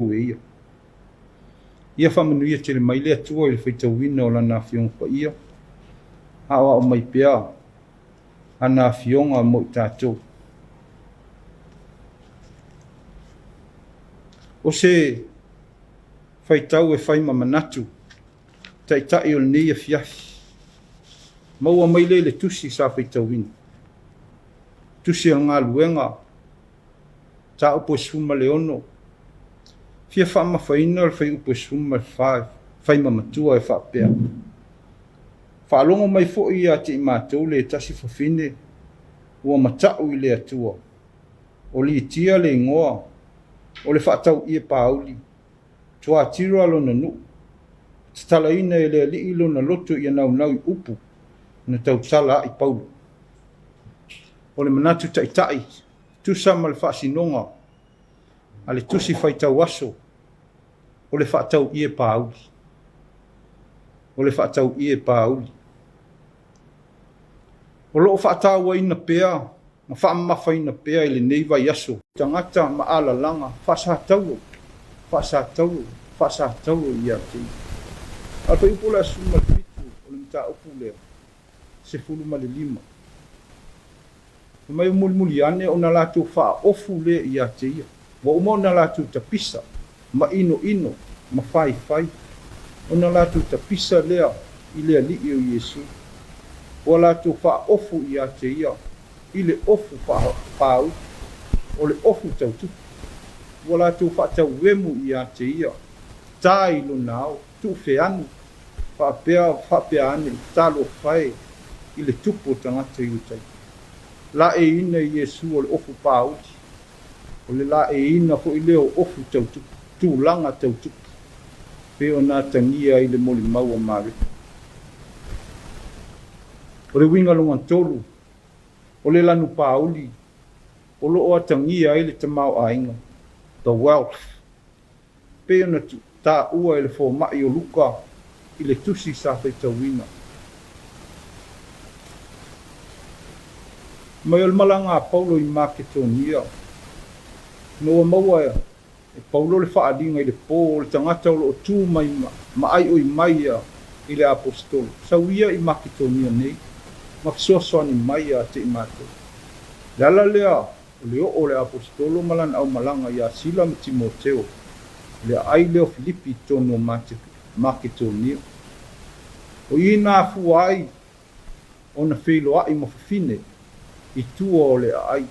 ia. Ia whamanuia tere mai lea tua i le whaitauina o lana whionga pa ia. Hawa o mai pea ana whionga mo i tātou. O se whaitau e whaima manatu, tai o nei Afiafi. Maua mai le tusi sa whaitauina. Tusi a ngā luenga, ta upo suma le ono. Fia whaama whaina le whai upo suma le whaima matua e whaapea. Whaalongo mai fo i a te i mātou le tasi whawhine, ua matau i le atua. O li tia le ngoa, o le whaatau i e pāuli. Tua tiro alo na nu. Tatala ina e le li ilo na loto i anau nau i upu, na tau tala i Paulo. O le manatu tai, tusa ma le whaasinonga, a le tusi whaitau aso, o le whaatau i e pāuli. O le whaatau i e pāuli. O loo whaatau ina pea, ma whaamawha ina pea i le neiva i aso. Tangata ma ala langa, whaasātau i a te. Alpa ipola suma le pitu, o le mta upu lea, se fulu ma le 5. Mai muli ane o na latu wha ofu le i a te ia. Wa umo na latu tapisa, ma ino, ma fai. O na latu tapisa lea i lea li o Yesu. O latu wha ofu i a te ia, i le ofu whau, o le ofu tautu. O latu wha tau wemu i a te ia, tā ilo nao, tu wheanu, wha pea ane, talo whae, i le tupo tangata i utai. La e ina i Yesu o le ofu pāuti. O le la e ina fo i leo ofu tautuku, tūlanga tautuku. Peo nā tangia i le moli maua mare. O le winga longan tolu, o le lanu pāuli, o lo o tangia i le tamau ainga, the wealth. Peo na tā ua i le fo mai o luka, i le tusi sa whaitawina. Mai o malanga Paulo i Makedonia. Noa maua e Paulo le whaadinga i le pō, o le tangata o tū mai ai o i mai i le apostolo. Sauia i Makedonia nei, makisoasoani mai a te i mātou. Le ala lea, o le apostolo malana au malanga i a Sila me Timoteo, le ai leo Filipi tono Makedonia. O i nā fuai, o na whilo ai mawhawhine, i tua o le ai,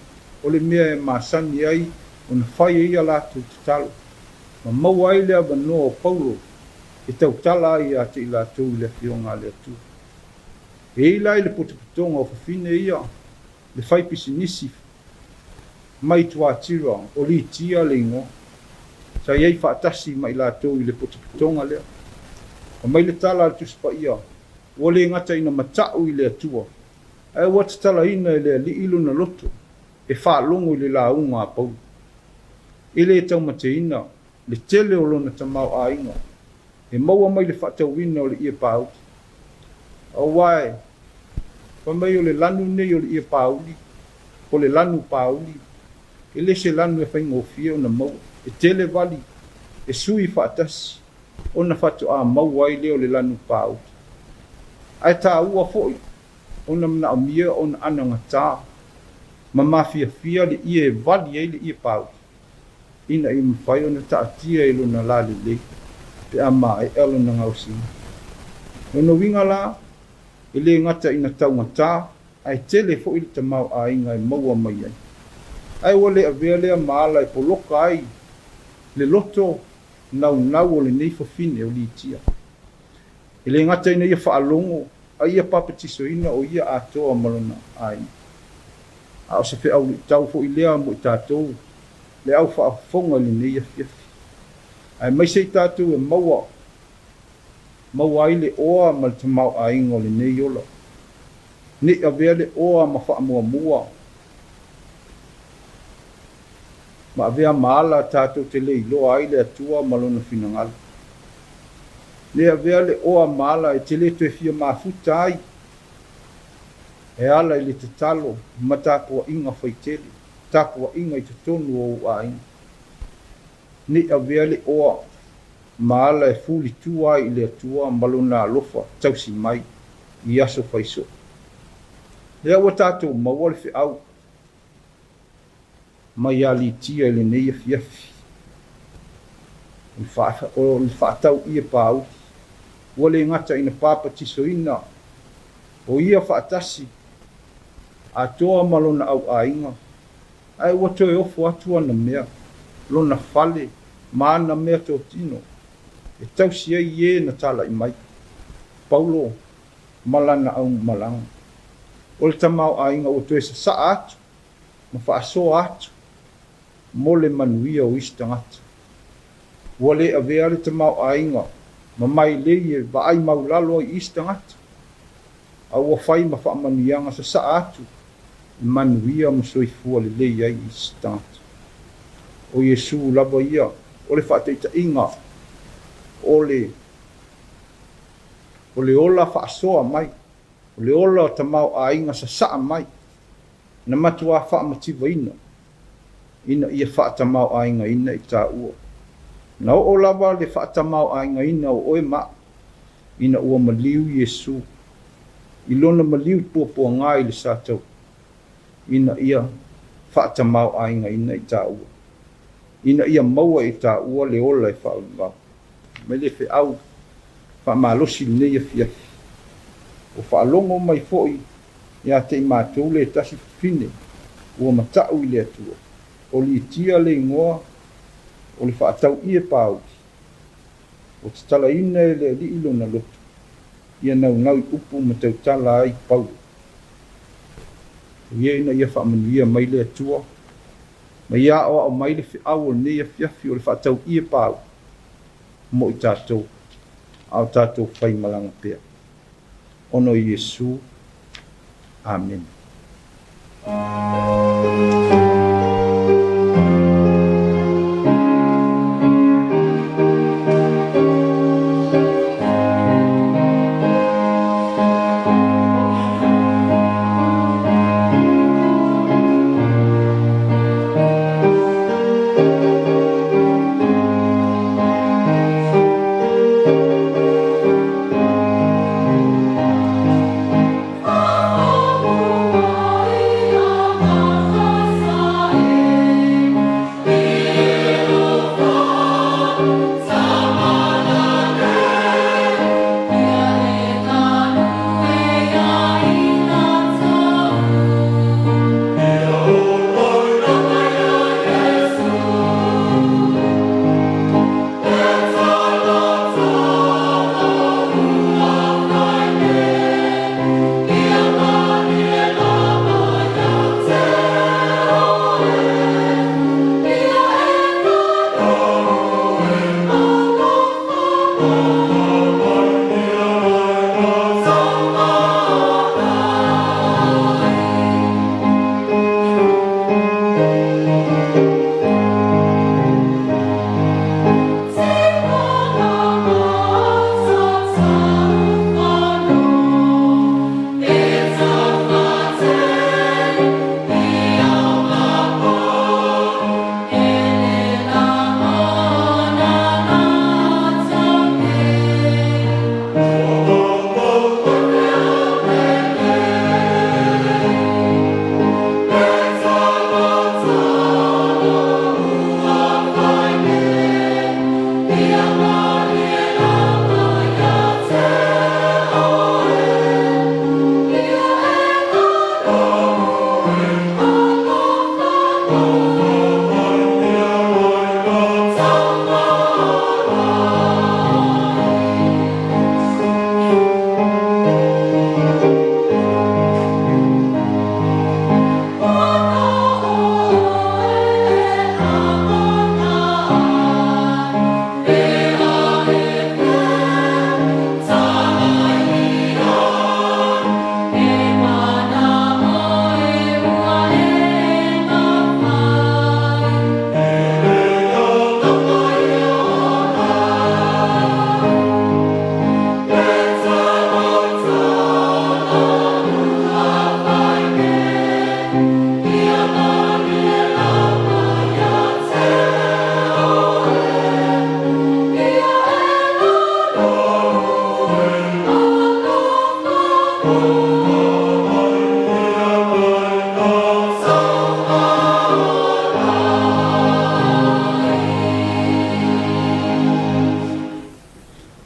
o le mea e masani ai, o na whai ia lātou te talo. Ma mau ai lea wanoa o Paulo, e tau tala ai a te i lātou i le whionga le atu. E i lai le potopotonga o whawhine ia, le whai pisinisi, mai tua tira, o li tia le ingo. Sa iei whaatasi mai lātou i le potopotonga lea. O mai le tala le tuspa ia, o le ngata ina matau i le atua. E wat tala ina i le li ilu na loto, e whaalongo i le launga a Paulo. I le tau mate ina, le tele o lona tamau a inga, e maua mai le whaatauina o le ia pauti. O wae, pa mai o le lanu nei o le ia pauli, o le lanu pauli, e le se lanu e whaingofia o na maua, e tele vali, e sui whaatasi, o na whatu a maua i le o le lanu pauti. Ai tā ua foi, ona mna amia ona ananga tā, ma mafia le ia e vali ai le ia pau. Ina i mwhai ona taatia e lona lali le, pe ama e elo na ngausina. Ona winga la, e le ngata ina taunga tā, ai tele fo ili tamau a inga e maua mai ai. Ai wale a vea lea maala e poloka ai, le loto nau o le neifo fine o li tia. E le ngata ina ia whaalongo, a ia papatiso ina o ia atoa malona ai. A o se fe au tau fo i lea mo i tātou, le au whaafonga li nei Afiafi. Ai mai sei tātou e maua ai le oa ma le tamau a ingo le nei ola. Ne a vea le oa ma wha mua. Ma a vea maala tātou te le ilo ai le atua malona finangala. Le avea le oa mala e te le toe fia mafuta ai. E ala i le te talo, ma tāpua inga whaitele, tāpua inga i te tonu o uainga. ni avea le oa maala e fuli tua i le atua malona alofa tausi mai i aso faiso. Lea ua tātou maua le whiau mai ali tia le nei Afiafi. O le whaatau ia pāu. Ua le ngata ina pāpa tisoina o ia whaatasi a toa malona au ainga. Ai ua toe ofo atua na mea lona fale maana mea tō tino. E tausi ai ie na tala i mai. Paulo malana au malanga. O le tamau ainga o toe sa atu, ma whaaso atu, mo le manuia o istangata. Ua le avea le tamau ainga, ma mai leie wa ai maulalo i istangata. A ua whai ma whaamanianga sa atu, manuia ma soifua le leie ai istangata. O Yesu lava ia, o le whaateita inga, o le ola whaasoa mai, o le ola tamau ainga sa saa mai, na matua whaamatiwa ina ia whaatamau ainga ina i tā ua. Na o lava le whaatamau ainga ina o oe ma, ina ua maliu Yesu, i lona maliu pua ngai le sātou, ina ia whaatamau ainga ina i tā ua. Ina ia maua i tā ua le ola e whaulua. Me le whiau, whaamalosi nei Afiafi. O whaalongo mai foi, ia te mātou le tasi fine, ua matau i le atua. O li tia le ingoa, o le whaatau ia pāu. O te tala ina e le li ilo na lotu. Ia nau i upu matau tala ai pau. Ia ina ia whaamanuia mai le atua. Ma ia o mai le whiau o nei Afiafi o le whaatau ia pāu. Mo i tātou, au tātou whai malanga pia. Ono Yesu. Amen. Oh,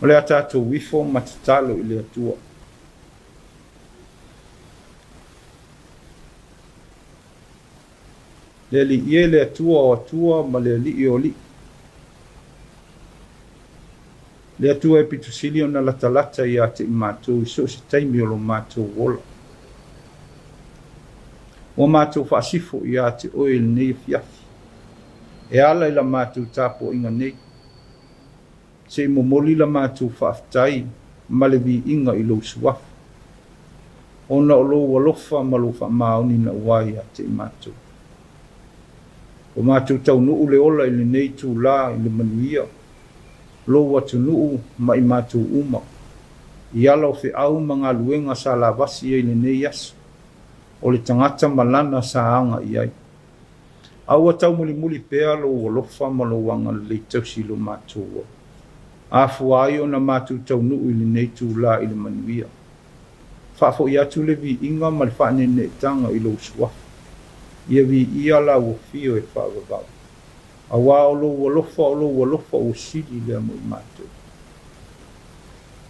O le atatou wifo matatalo i le atua. Le li ie le atua o atua ma le li o li. Le atua e pitusili o na latalata i ate i mātou i so se taimi o lo mātou wola. O mātou whaasifo i ate oe le nei Afiafi. E ala i la mātou tāpo inga nei. Se momoli la mātou whaaftai ma le vi inga i lo suafu. Ona o lo walofa ma lo whaamaoni na uai ate i mātou. O mātou tau nuu le ola i le nei tū la i le manuia. Lo watu nuu ma i mātou uma. I ala o fe au mga luenga sa la vasi i le nei asu. O le tangata malana sa anga i ai. Aua tau muli pea lo walofa ma lo wanga le tausi lo mātou. Afu ai o na mātou tau nuu i le nei tū la i le manuia. Whafo i atu le vi inga ma le whanene tanga i lo suafu. Ia vi ia la o fio e whaavavau. Awa o lo walofa o sili le amo i mātou.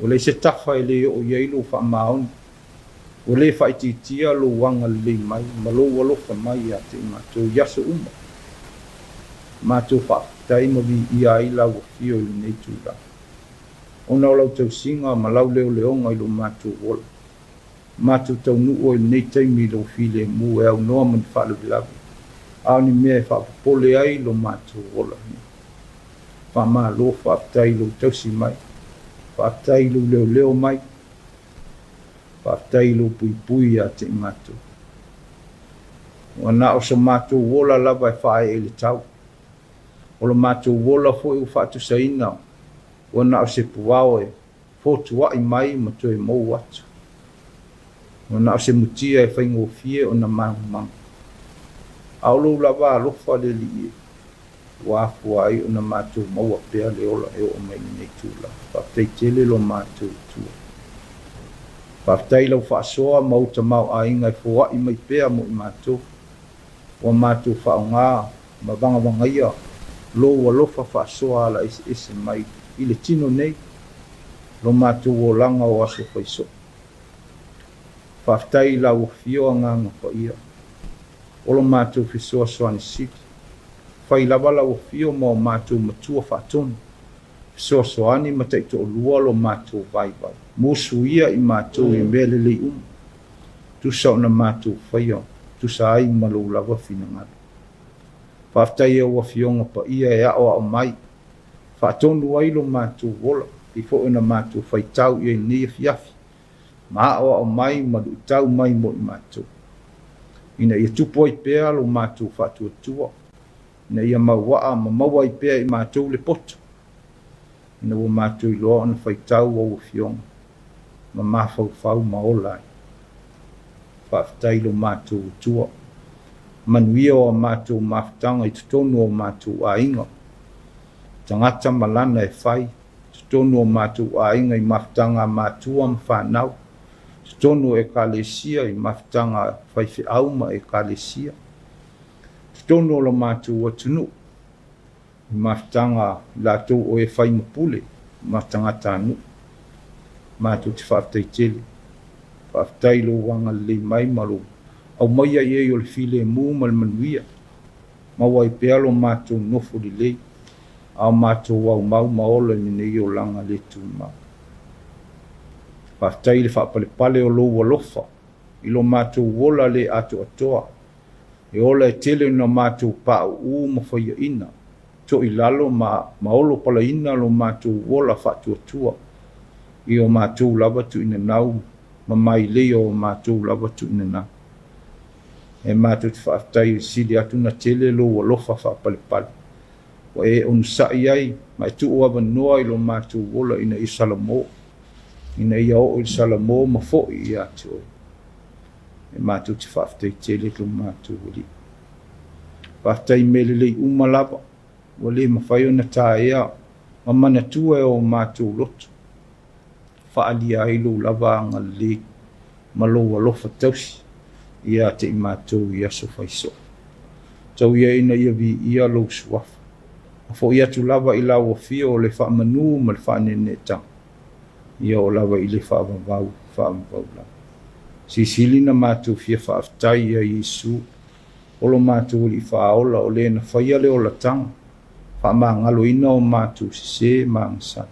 O le se tafa e le o iei lo whaamaoni. O le whaititia lo wanga le mai, ma lo walofa mai ate i mātou yaso uma. Mātou whaafitai ma vi ia i la o fio i le nei tūra. Ona o lau tau singa ma lau leo leonga i lo mātou wola. Mātou tau nuu o nei taimi lo file mu e au noa mani whaale vilavi. Au ni mea e whaapapole ai lo mātou wola. Whaama lo whaafitai lo tausi mai. Whaafitai lo leo mai. Whaafitai lo pui a te mātou. Wana o sa mātou wola lava e whae e le tau. O lo mātou wola fo e u whaatu saina. Wana o se puao e fotua i mai ma to e mou atu. Ona se mutia e whaingo fie o na mang. Aulo lava alofa le li e. Wafu ai o na mātou maua pea le ola e o mai nei tūla. Whaaftei tele lo mātou tua. Whaaftei lau whaasoa mauta mau a inga e fua i mai pea mo i mātou. O mātou whaonga ma vanga ia. Lo alofa whaasoa ala ese mai i le tino nei. Lo mātou o langa o aso whaiso. Whaafitai la o fio nganga pa ia. Olo mātou fisoa soani siki. Whai lava la o fio ma o mātou matua whaatonu. Fisoa soani ma taito o lua lo mātou vai. Mosu ia i mātou i mele lei Tusa o na mātou whaia. Tusa ai malo lava fina ngana. Whaafitai e o fionga pa ia e ao ao mai. Whaatonu ai lo mātou wola. I fo na mātou whaitau i e ni Afiafi. Ma o mai ma du tau mai mo i mātou. Ina ia tupo i pea lo mātou whātua tua. Ina ia maua ma maua i pea i mātou le poto. Ina o mātou i loa na whaitau o fionga. Ma mawhau ma olai. Whaafitai lo mātou tua. Manuia o mātou mawhtanga i tutonu o mātou a inga. Tangata malana e whai. Tutonu o mātou a inga i mawhtanga mātua ma whanau. Tono e kalesia i mafutanga whaiwhi auma e kalesia. Tono lo mātou atunu. I mafutanga lātou o e whai mapule. Mafutanga tānu. Mātou te whaafitai tele. Whaafitai lo wanga le mai malo. Au maia e o le file mu mal manuia. Maua i pea lo mātou nofo li lei. Au mātou au mau maola ni nei o langa le tu mau. Whaafitai le whaapale o lo walofa. I lo mātou wola le ato atoa. E ola e tele na mātou pāu u ma whaia ina. To i lalo ma olo pala ina lo mātou wola whaatua tua. I o mātou lava tu ina nau. Ma mai leo o mātou lava tu ina nau. E mātou te whaafitai sili atu na tele lo walofa whaapale. Wa e onusai ai. Ma e tu oava noa i lo mātou wola ina i Samoa. Ina ia o il Samoa ma fo'i i atu oi. E mātou te whaafitai tele lo mātou wali. Whaafitai mele lei umalava. Wale mawhai o na tā ea. Ma mana tua e o mātou loto. Whaalia ai lo lava anga le. Ma lo alofa tausi. Ia te i mātou i aso whaiso. Tau ia ina ia vi ia lo suafa. A fo ia tu lava i lau o fia o le whaamanu ma le whaanene tau. ia o lava i le whaavavau la. Sisili na mātou fia whaaftai a Iesu, olo mātou li whaola o le na whaia le o la tanga, whaamangalo ina o mātou se maangasa.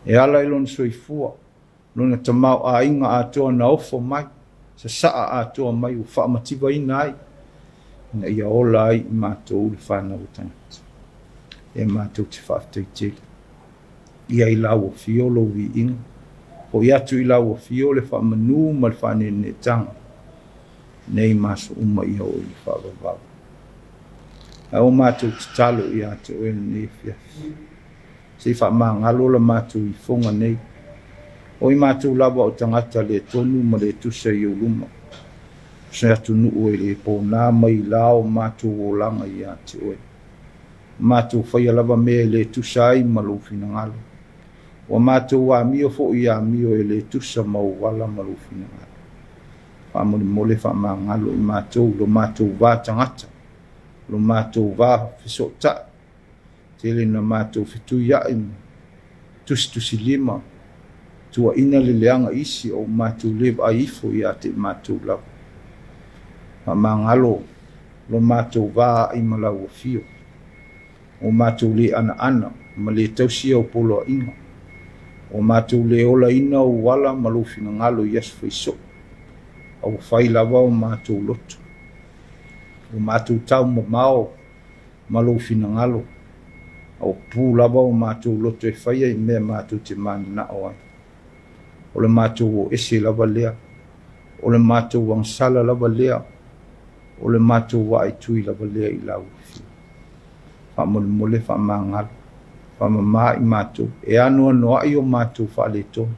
E ala ilon soifua, lona tamau a inga atoa na ofo mai, sa saa atoa mai u whaamatiwa ina ai, na ia ola ai i mātou le whanau tangata. E mātou te whaaftai tele. Ia i lau o fiolo vi inga, o iatu i lau o fio le whaamanu ma le whanene tanga, nei maso uma ia o i whaavavau. A o mātou te talo i atu e nei Afiafi. Se whaamangalo la mātou i fonga nei, o i mātou lava o tangata le tonu ma le tusa i o luma. Se atu nuu e le pōnā mai lao mātou o langa i atu e. Mātou whaia lava me le tusa ai ma lo fina ngalo. O mātou wa mio fo i a mio e le tusa mau wala ma lo fina ngalo. Whamoni mole whamangalo i mātou, lo mātou wā tangata, lo mātou wā whisota, tele na mātou whitu iaim, tusi lima, tua ina le leanga isi o mātou leba a ifo i a te mātou lau. Whamangalo, lo mātou wā i malau o fio, o mātou le ana, ma le tausia o polo inga, o mātou le ola ina o wala malufina ngalo i asu whaiso, au whai lava o mātou loto, o mātou tau mamao malufina ngalo, au pū lava o mātou loto e whaia i mea mātou te mana na o ai. O le mātou o ese lava lea, o le mātou wangsala lava lea, o le mātou wa ai tui lava lea i lau fio. Whamole whamangalo, whamama i mātou, e anua noa i o mātou whale tonu,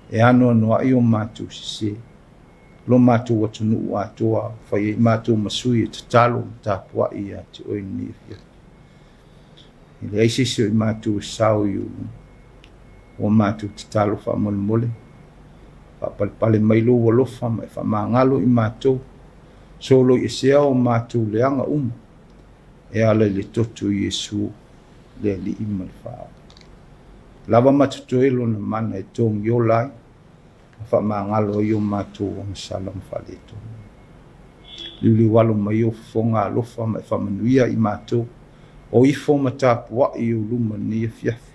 e anua noa i o mātou sise, lo mātou watunu u atoa, whai i mātou masui e tatalo, Tapuaiga i ate oi ni Afiafi. I le aisese i mātou sao i o mātou tatalo whamole, whapalpale mailo walofa, mai whamangalo i mātou, solo i sea o mātou leanga e ala le totu Iesu le li ima le whao. Lava matutoelo na mana e tongi o lai, whamangalo i o mātou o masala mwhale tongi. Liuli walo mai o whonga alofa mai whamanuia i mātou, o ifo Tapuaiga i o luma ni Afiafi,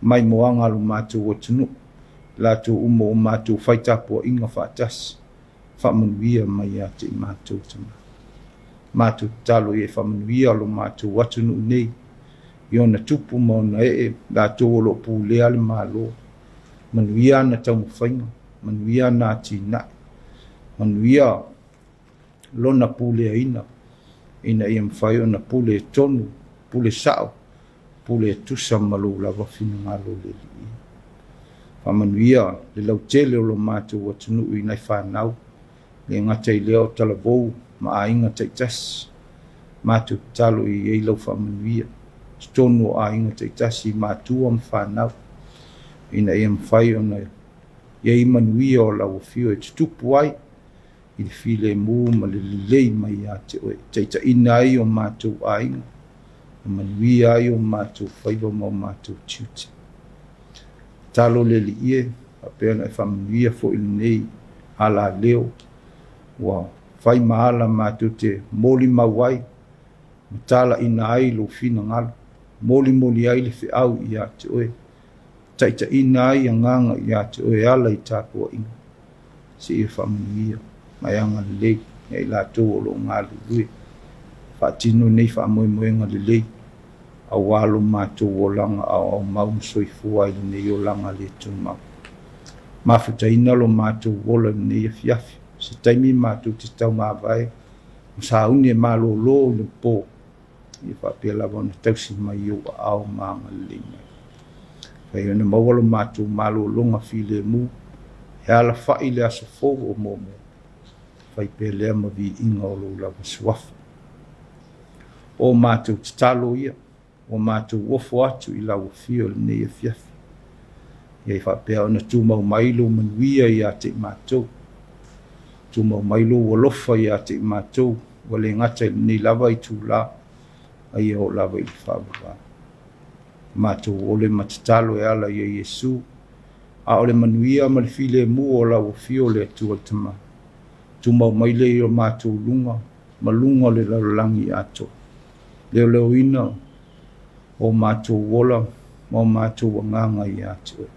mai moanga lo mātou o tunu, lato umo o mātou whai Tapuaiga whaatasi, whamanuia mai ate i mātou tama. Mātou talo i e whamanuia lo mātou watunu nei, i ona tupu mauna latou o lo pūlea le mālo, manuia na tau mwhainga, manuia na tīnai, manuia lona pūlea ina i mwhai o na pūle tonu, pūle sao, pūle tusa malo lava whina ngalo le li. Whamanuia le lautele o lo mātou watunu i nei whanau, le ngatai leo talavou, ma a inga teitas, mātou talo i eilau whamanuia, stono a inga teitas i mātua mwhanau, ina e mwhai o na iei manuia o lau fio e tutupu ai, i le file mū ma le lei mai a te oe, teita ina ai o mātou a inga, manuia ai o mātou whaiva ma o mātou tiuti. Talo le li ie, a pēna e whamanuia fo ili nei, ala leo, wow. Whai maala mātou te moli mawai, matala ina ai lo fina ngalo, moli ai le whiau i a te oe, taita ina ai a nganga i a te oe ala i Tapuaiga, se i whamanuia, mai anga le lei, i lātou o lo ngālu lue, whaatino nei whaamoemoenga le lei, a walo mātou o langa au mau soifua i nei o langa le tū mau. Mafuta ina lo mātou wola nei Afiafi, se taimi mātou te tau mawai, sa uni e malo lo le pō, i whapea lawa na tausi mai o au maanga le mai. Whai ane mawalo mātou malo longa file mu, e ala whai le aso fō o mōme, whai pē lea mawi inga o lo lawa suafa. O mātou te talo ia, o mātou wofo atu i lawa fio le nei Afiafi. Iei whapea ona tūmau mailo manuia i a te mātou, tūmau mailo walofa i a te mātou, wale ngata ni lava i tū la, ai o lava i whawa. Mātou ole matatalo e ala i Iesu, a o le manuia ma le file mu o la uafio le atua tama tuma mai le o mātou lunga ma lunga le laulangi ato leo leo ina o mātou wola ma o mātou wanganga i ato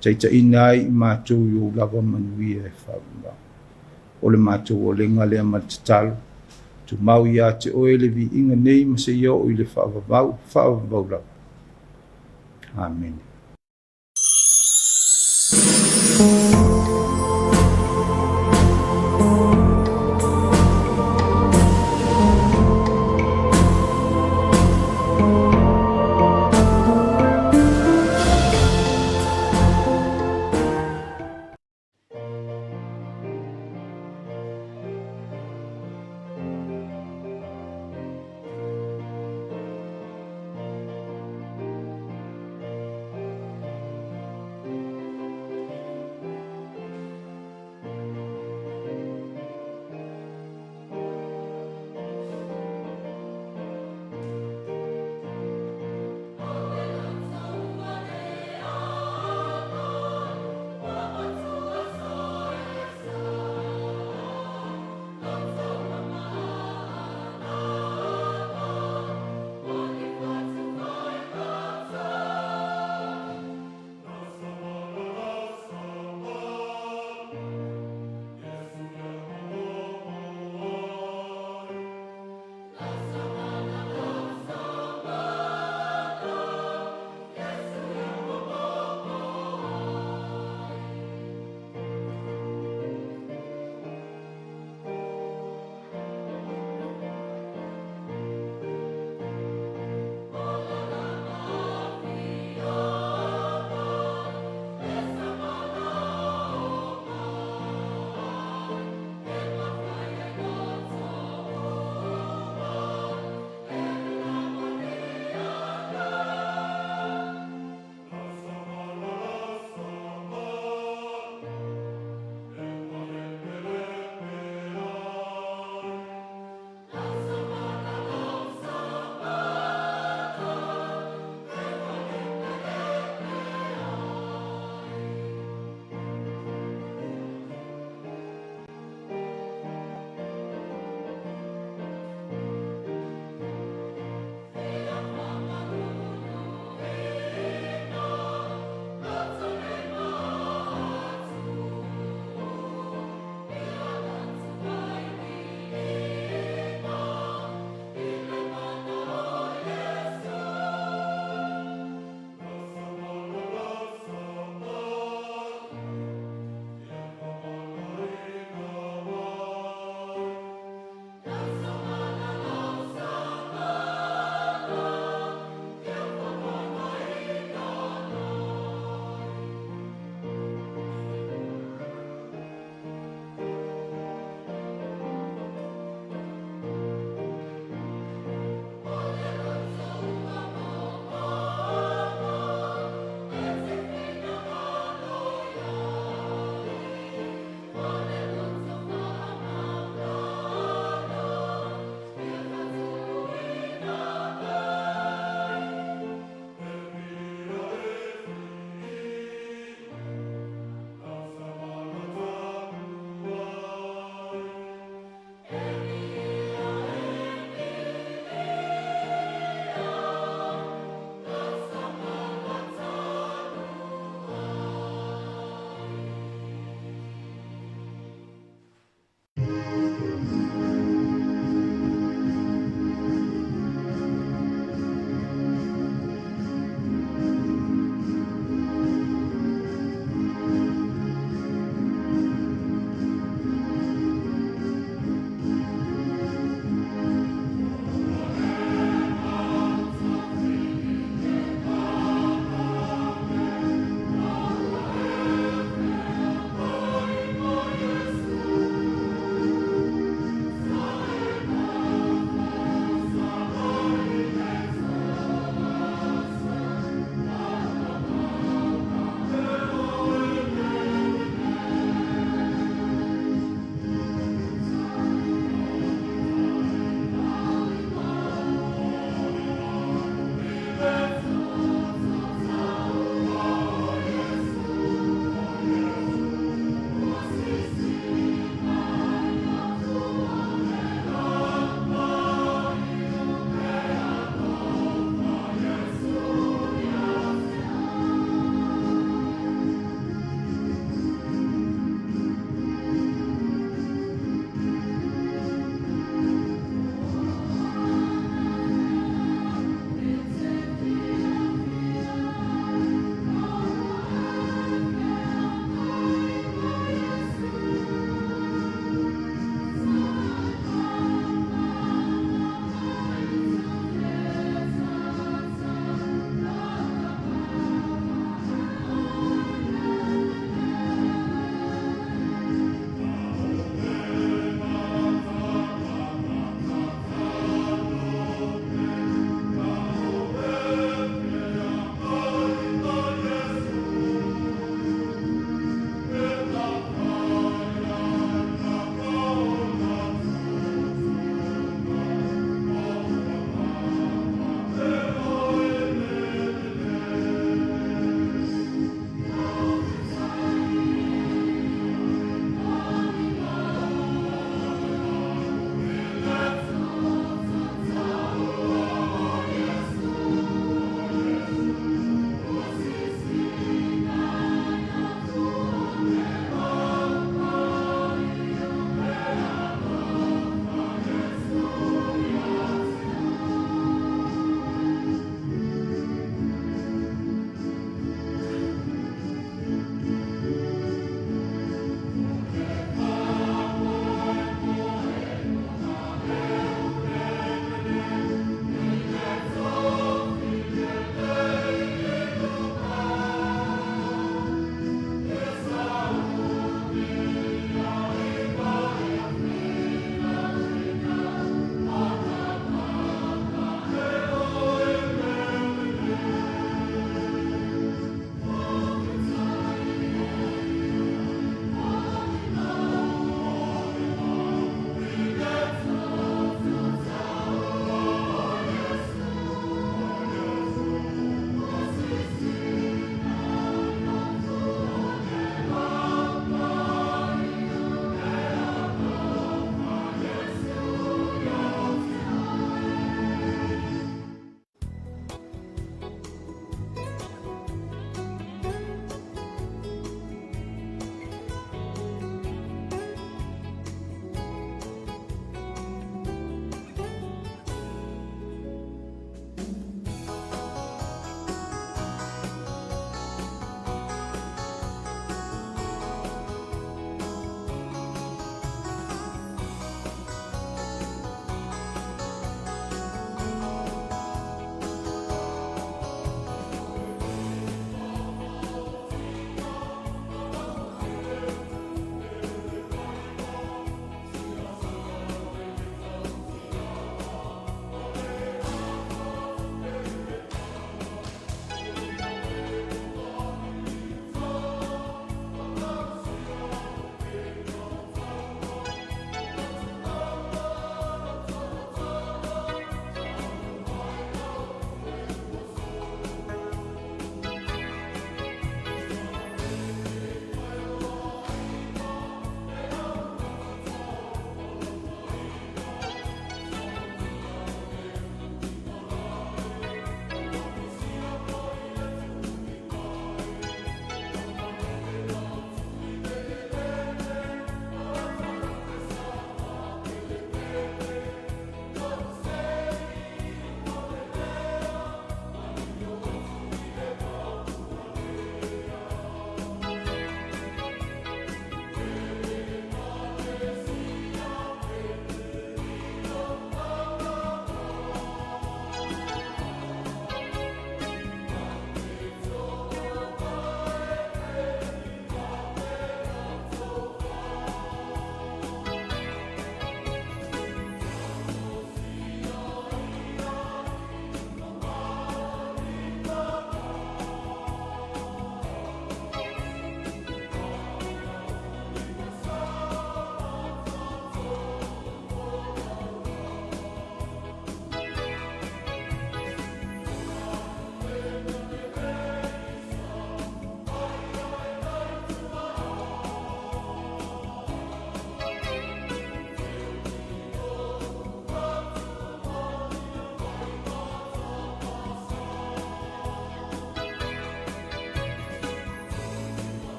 taita inai i mātou i lava manuia e whaunga o le mātou o lenga lea matatalo tu mau i ate o ele vi inga nei ma se ia o i le whaavavau lau. Amen.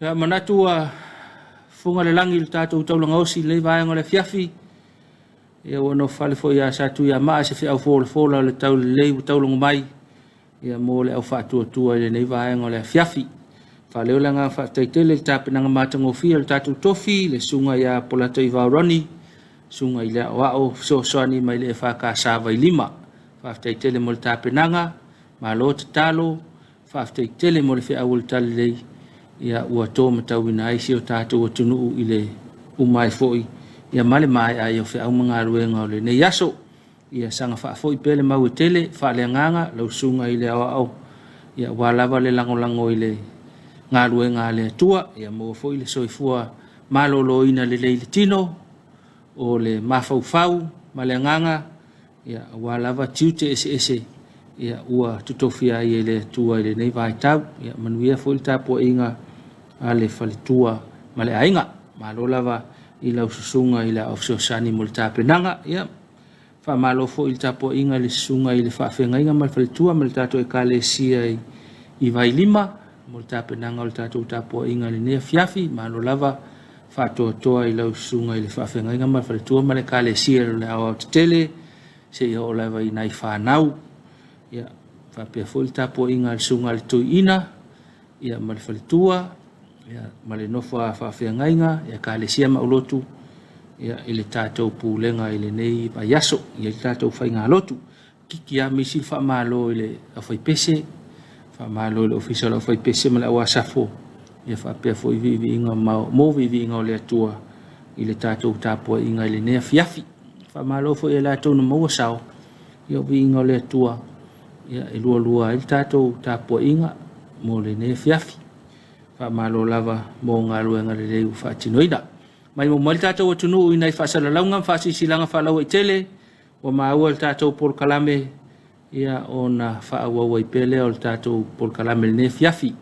Ia manatu funga le langi le tātou taulangausi le vaenga le Afiafi. Ia wano whale fo ia satu ia maa se whiau fola le tau le taulungu mai. Ia mo le au whātua le nei vaenga le Afiafi. Whale ola ngā whātaitele le tāpenanga mātangofia le tātou tofi le sunga ia polata i vauroni. Sunga i le wao soani mai le EFKS Samoa. Whātaitele mo le tāpenanga, malo te talo, whātaitele mo le whiau le tali lei. Ia ua tō matau ina aisi o tātou atunuu i le umai foi. Ia male mai ai o whiau mga aruenga o le nei aso. Ia sanga whaafoi pele mau e tele, whaale nganga, lau sunga i le au. Ia walawa le lango i le ngā ruenga le atua. Ia mua foi le soifua malolo ina le leile tino o le mafau male nganga. Ia walawa tiute ese. Ia ua tutofia i le atua i le nei vai tau. Ia manuia foi le Tapuaiga ale falitua male ainga malo lava i lau susunga i la ofsosani mo le tapenanga ia fa malo fo il Tapuaiga le sunga i le faafengainga mal falitua mal tato e kalesia i vai lima mo le tapenanga o le tato Tapuaiga le ne Afiafi malo lava fa toa i lau sunga i le faafengainga mal falitua mal kalesia le au tele se i o lava i nai fanau ia fa pe fo il Tapuaiga le sunga le tuina ia mal falitua ia male nofa faafengainga ia kalesia maulotu ia ile tatou pulenga ile nei payaso ia tatou fainga lotu kiki a misi fa malo ile afai pese fa malo le official afai pese male awasafo ia fa pe foi vivi inga mo vivi inga le tua ile tatou Tapuaiga ile nei Afiafi fa malo foi ile tatou no mo sao ia vi inga le tua ia lua ile tatou Tapuaiga mo le nei Afiafi fa malo lava mo ngā ruenga le leu whaatinoina. Mai mo mali tātou atunu i nei whaasalaunga, whaasisilanga whalau i tele, o maua le tātou por kalame ia o na whaawawa i pele o le tātou por kalame le ne Afiafi.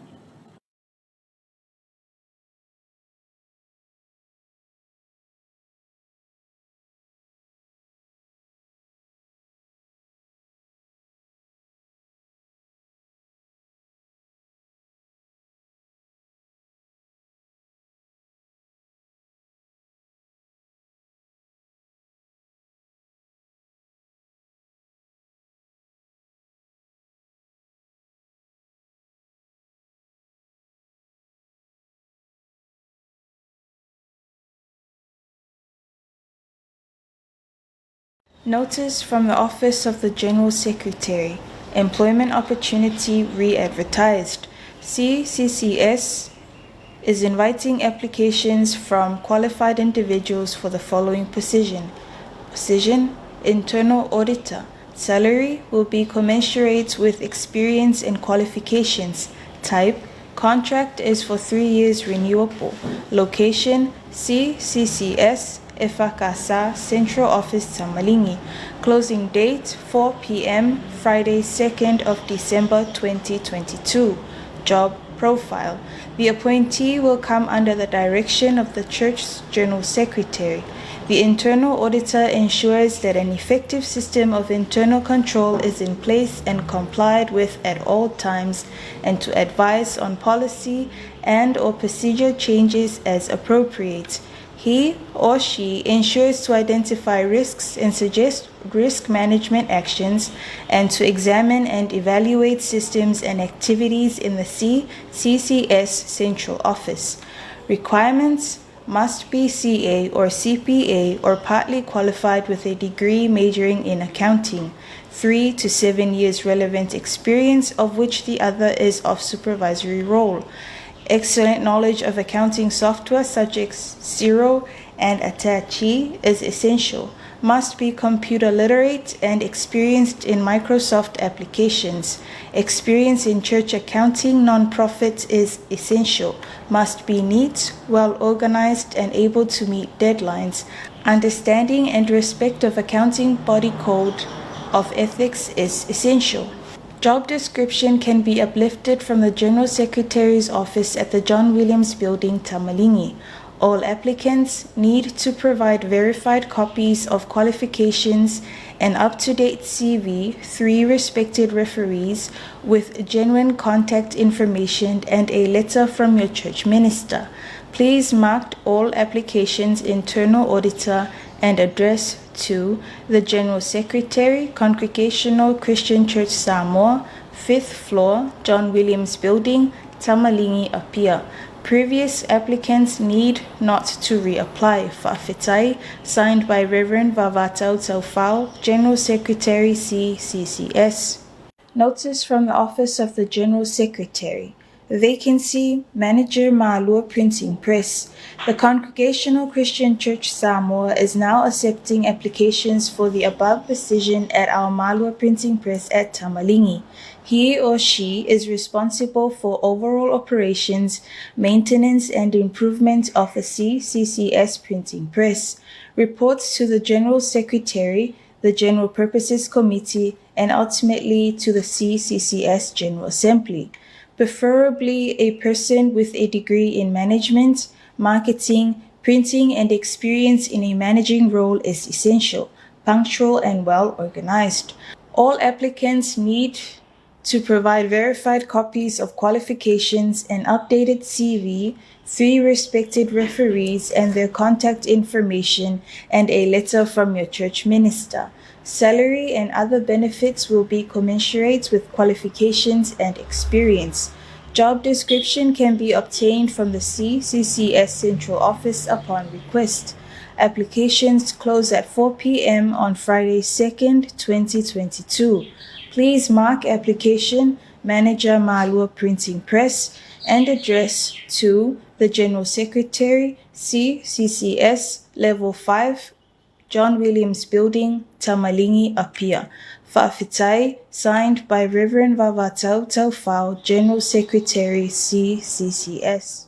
Notice from the Office of the General Secretary. Employment opportunity re-advertised. CCCS is inviting applications from qualified individuals for the following position. Position, Internal Auditor. Salary will be commensurate with experience and qualifications. Type, contract is for 3 years renewable. Location, CCCS, EFKS Central Office Tamalingi. Closing date 4 p.m. Friday 2nd of December 2022. Job profile. The appointee will come under the direction of the Church's General Secretary. The internal auditor ensures that an effective system of internal control is in place and complied with at all times, and to advise on policy and/or procedure changes as appropriate. He or she ensures to identify risks and suggest risk management actions, and to examine and evaluate systems and activities in the CCCS Central Office. Requirements must be CA or CPA or partly qualified with a degree majoring in accounting, 3 to 7 years relevant experience of which the other is of supervisory role. Excellent knowledge of accounting software such as Xero and Attache is essential. Must be computer literate and experienced in Microsoft applications. Experience in church accounting non-profit is essential. Must be neat, well organized, and able to meet deadlines. Understanding and respect of accounting body code of ethics is essential. Job description can be uplifted from the General Secretary's office at the John Williams Building, Tamalingi. All applicants need to provide verified copies of qualifications, an up-to-date CV, 3 respected referees with genuine contact information, and a letter from your church minister. Please mark all applications internal auditor and address to the General Secretary, Congregational Christian Church Samoa, 5th floor, John Williams Building, Tamalingi, Apia. Previous applicants need not to reapply. Whaawetai, signed by Reverend Vavatau Taufau, General Secretary CCCS. Notice from the Office of the General Secretary. Vacancy, Manager Ma'alua Printing Press. The Congregational Christian Church Samoa is now accepting applications for the above position at our Ma'alua Printing Press at Tamalingi. He or she is responsible for overall operations, maintenance, and improvement of the CCCS printing press. Reports to the General Secretary, the General Purposes Committee, and ultimately to the CCCS General Assembly. Preferably a person with a degree in management, marketing, printing, and experience in a managing role is essential, punctual, and well organized. All applicants need to provide verified copies of qualifications, an updated CV, 3 respected referees and their contact information, and a letter from your church minister. Salary and other benefits will be commensurate with qualifications and experience. Job description can be obtained from the CCCS Central Office upon request. Applications close at 4 p.m. on Friday, 2nd, 2022. Please mark application Manager Ma'alua Printing Press and address to the General Secretary, CCCS, Level 5, John Williams Building, Tamalingi, Apia. Whaawetai, signed by Reverend Vavatau Taufau, General Secretary, CCCS.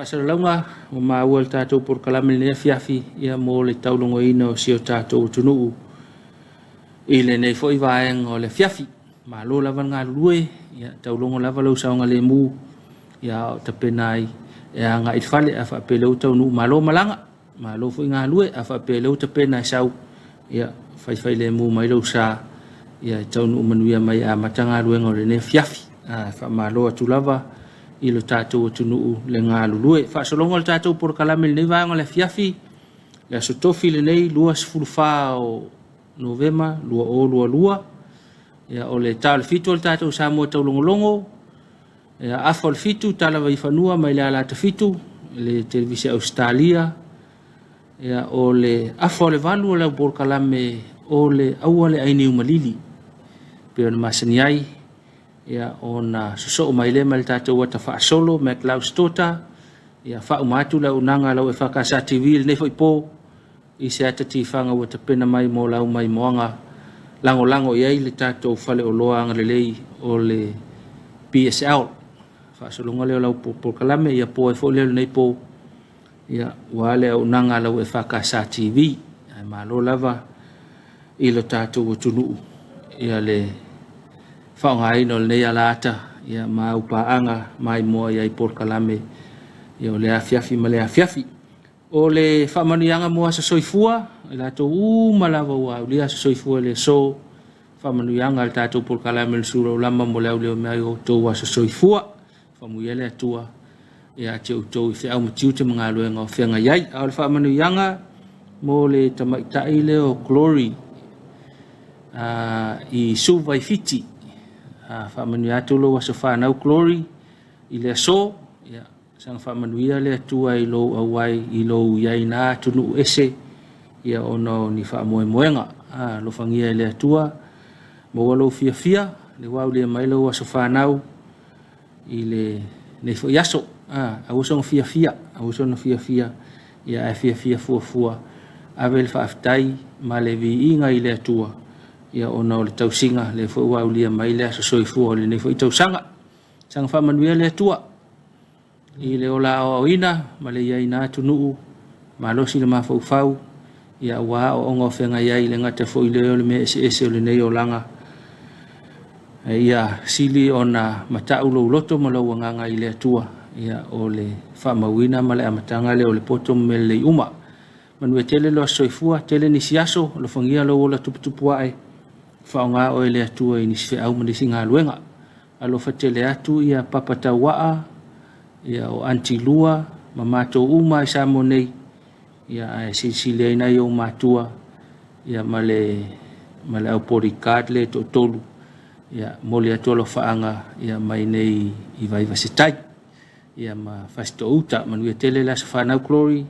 Suluaulama o maua le tātou por kalame le Afiafi ia mo le taulongo ina o sio tātou tunuu i le nei foi vaenga o le Afiafi ma lo lava ngā lue ia taulongo lava lau saunga le mu ia o tapenai ia ngā itfale a whapele o taunu ma lo malanga ma lo foi ngā lue a whapele o tapenai sau ia whai le mu mai lau sa ia taunu manuia mai a matanga luenga o le nei Afiafi a wha ma lo atu lava i lo tātou atunuu le ngā lulue. Whaasolongo le tātou por kalame le nei vaenga le Afiafi, le asotofi le nei lua sifurufā o Novema, lua. Ia o le tau le fitu le tātou Samoa taulongolongo, ia afa le fitu talawa i whanua mai le alata fitu, le televisi Australia, ia o le afa le valu o le por kalame o le aua le aini umalili. Peo na masani ai, ia ona soso mai le mal tātou ata whaasolo me Klaus Tota ia wha umatu la unanga lau EFKS TV nei foi po i se atati whanga wata pena mai mo lau mai moanga lango iai le tātou whale o loa angalelei o le PSL whaasolonga leo lau po kalame ia po e fo leo nei po ia wale o unanga lau EFKS TV ma lo lava i lo tātou tunu ia le whaongai no le nei alata ia maupaanga mai moa ia i por kalame ia o le Afiafi ma le Afiafi o le whamanuianga moa sa soifua i lato malava ua o lia sa soifua le so whamanuianga le tātou por kalame le Suluaulama mo leo leo mea o tōua sa soifua whamuia le atua ia te utou i whiau matiu te mga luenga o whianga iai au le whamanuianga mo le tamaitai leo Glory i Suvai Fiti whamanu atu lo waso whanau Glory i le so ia sang whamanu ia le atua i lo awai i lo iai nā tunu ese ia ono ni whamoemoenga lo whangia i le atua mo walo fia le wau le mai lo waso whanau i le nefo yaso awusong fia ia e fia fua avel whaaftai ma le vi inga i le atua ia ona o le tausinga le fo wa ulia mai le so soifua le nei fo i tausanga sanga whamanuia le atua i le ola o ina ma le iai nā tunuu ma losi le mafau ia wa o ongo whenga iai le ngata fo i leo le me ese o le nei o langa ia sili ona matau lo loto mo lau nganga i le atua ia o le whamauina ma le amatanga le o le poto me le uma manue tele lo soifua tele ni siaso lo whangia lo ola tuputupu ai whaonga o ele atua i nisi au manisi ngā luenga. Alo whatele atu ia papata waa, ia o anti lua, ma mātou uma i Samoa nei, ia a silsile ina i o mātua, ia male au pori card le to tolu, ia mole atua lo whaanga, ia mai nei i vai vasetai, ia ma fasto uta, manuia tele la sa whanau Glory,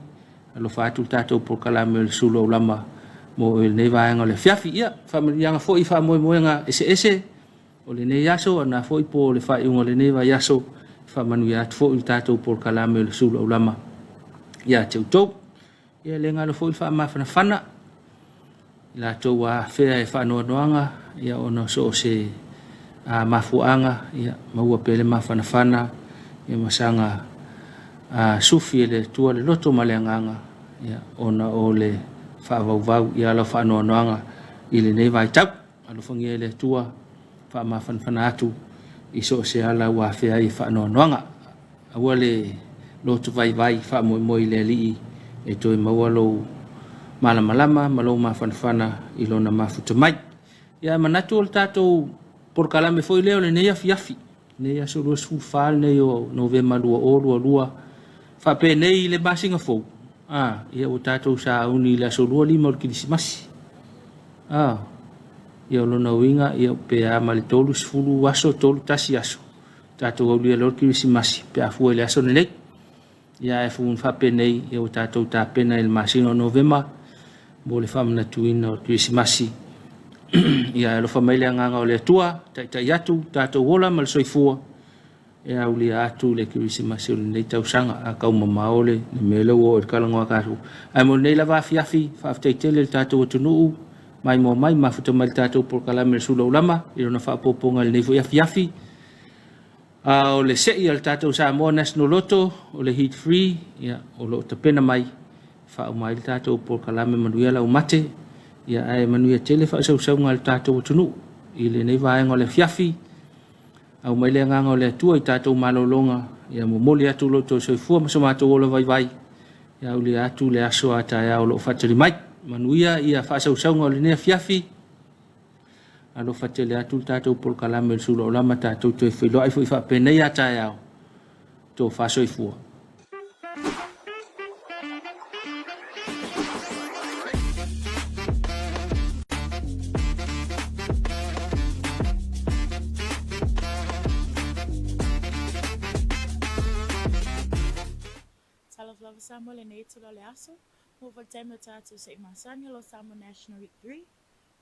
alo whaatu tātou por kalame le Suluaulama, mo el nei vaenga le Afiafi ia whamarianga fo i whamoemoenga ese o le nei yaso ana fo i po le whaiunga le nei vai yaso whamanuia atu fo i tātou por kalame le Suluaulama ia te utou ia le ngalo fo i whamawhana la tau a whea e whanoanoanga ia ono so se mafuanga ia maua pele mawhanawhana ia masanga sufi le tua le loto maleanganga ia ona o le whaavau ia la whanoanoanga i le nei vai tau alo whangia le tua whamawhanawhana atu i so se ala wa whea i whanoanoanga aua le loto vai whamoemoi le alii e toi maua lo malama malo mawhanawhana i lona mafuta mai ia manatu o le tātou por kalame foi leo le nei Afiafi nei aso lua sfufal nei o Novema lua whape nei le masinga fou ia o tātou sa uni la solua lima o le kirisimasi ia o lona uinga ia pe a male tolu sfulu aso tolu tasi aso tātou au lia lo kirisimasi pe a fua le aso nelei ia e fun whape nei ia o tātou tāpena il masino Novema mo le whamanatuina o kirisimasi ia e lo whamaile anganga o le atua tai atu tātou wola ma le soifua e au lia atu le kirisimasi o le nei tausanga a kau mamaole le mele o le kalangoa karu ai mo nei lava Afiafi whaafteitele le tātou atunuu mai mo mai mafuta mai tātou prokalame le Suluaulama i rona whaapoponga le neifo Afiafi. O le sei al tātou Samoa National Lotto, o le Heat Free, o lo tapena mai, wha mai le tātou prokalame manuia lau mate, ai manuia tele wha sausaunga le tātou tunu, i le nei vaenga le Afiafi, au mai le nganga o le atua i tātou malolonga, mo mole atu loto soifua maso mātou ola vai, au le atu le aso ata o lo whatari mai, manuia ia wha sausaunga o le nei Afiafi, alo fatele atu tātou polkalame le Suluaulama tātou toi whailoa i wha penei ata au tō whasoifua. Lava Samoa le nei tula le aso, mo whaitema tātou sa imasani lo Samoa National Week 3,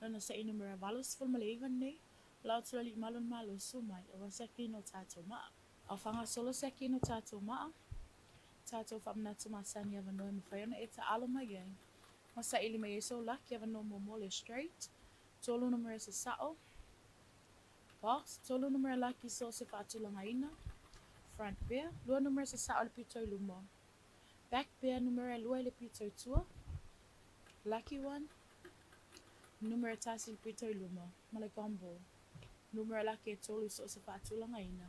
lana sa inumera valos fulma le iwan nei, lau tula li malun malo sumai, awa seki no tātou maa. Au whanga solo seki no tātou maa, tātou whamnatu masani awa noe mawhaiona e ta alo mai ei. Masa ili mai eso laki awa no mo mole straight, tolu numera sa sao, box, tolu numera laki so se whaatulanga ina, front bear, lua numera sa sao le pitoi lumo. Back bear numero lua le pito tua. Lucky one. Numero tasi le pito luma. Male combo. Numero lucky e tolu so se whaatulanga ina.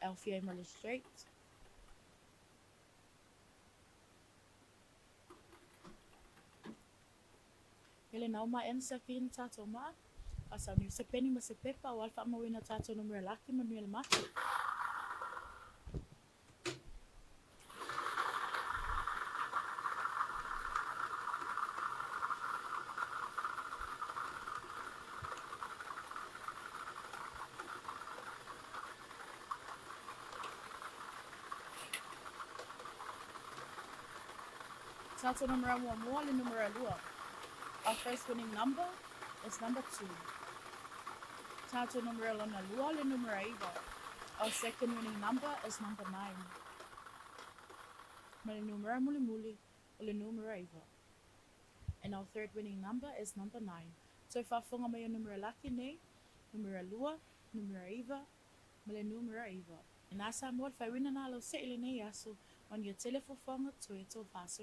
Afiafi male straight. Ele nau ma ensa ki na tato ma. Asa ni se peni ma se pepa o alfa mawina tato numero lucky manuel mate. Tato numero more le numero lua. Our first winning number is number 2. Tato numero lona lua le numero iwa. Our second winning number is number 9. Male numero muli muli le numero iwa. And our third winning number is number 9. So if I funga may numero laki ne, numero lua, numero iwa, male numero iwa. And as I'm what if I win an alo se ili ne yaso on your telephone funga to it so fast.